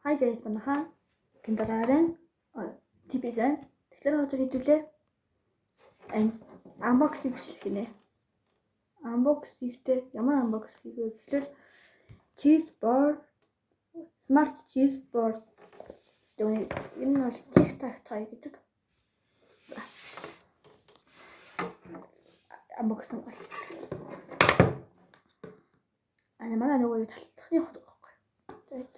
Hi guys, манайхан киндараарен типсэн. Тэгэхээр одоо хэдүүлээ unboxing хийх. Unboxing-тэй ямар unboxing хийх вэ гэхээр cheese board, smart cheese board энэ нь бол TikTok таа гэдэг. Unboxing бол манай нөгөө талтхны хот байхгүй. Тэгээд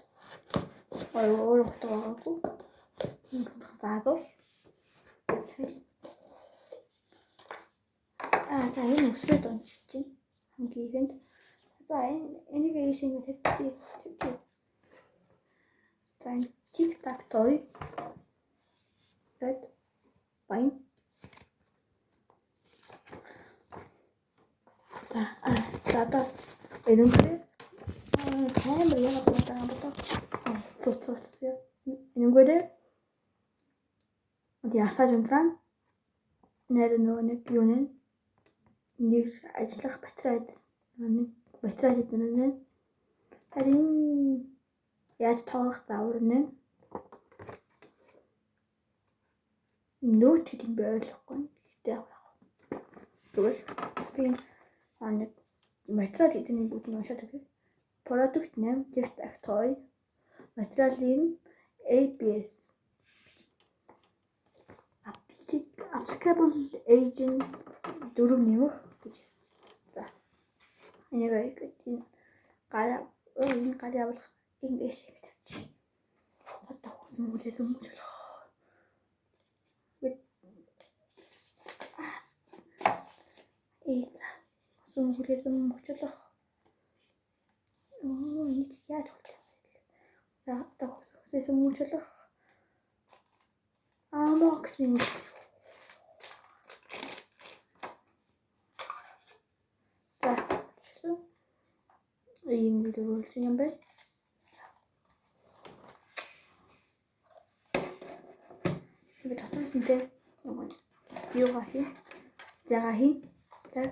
өөр хот байгаагүй. Заадуул. За энэ өсрөөд уншиж чинь хамгийн ихэнд. За энийг ийшээ тавьчих. За TikTok той. Тэгэд байн. За энэгээр камер яг бодоо. Тууцаа. Энэгээр 어디 아사준트란 내는 нэг юуны нэг ажиллах батарейд дэнэ харин яаж тоох заавар нэ нөт гэдэг байлахгүй гэдэг яг. Тэгвэл би нэг материал эдний бүгд нь уншаад өгье. Product name TikTok toy. Material ABS. Applicable agent 4 нэмэх гэж. За. Энийг энэ гар явуулах ингэж тавьчих. Одоо хүмүүлээс өмчлөх. Хүмүүлээс өмчлөх. Энийг яаж болох вэ? За одоо хүмүүлээс өмчлөх. Unboxing. Ийм видео болж юм байна. Би татсан дээ. Юу гахи? Загахи. За.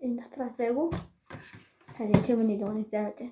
Энэ татрасайгу. Харин чимний дооны заатай.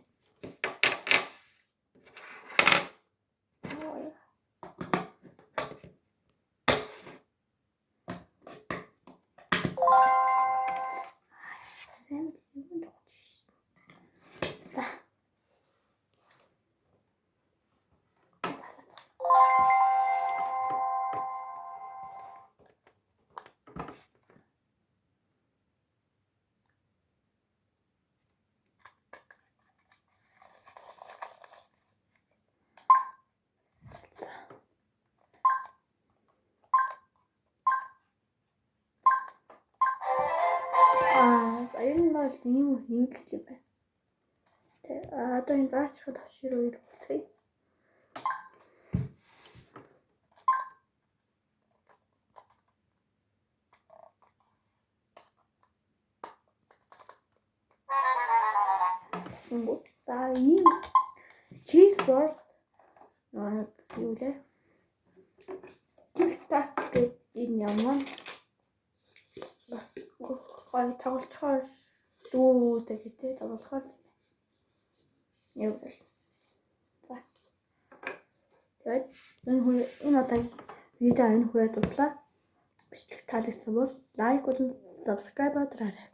Энэ бол ийм гэж байна. Одоо энэ заачихад авчироо ирүүлээ. За ийм cheese board юу лээ? TikTok гэдэг энэ ямар бас гой тоглохоор дүүтэй гэдэг тоглохоор яв л. За. Тэгээд энэ одоо видео энэ хүрээд дуслаа. Бичлэг таалагдсан бол лайк болон subscribe дараарай.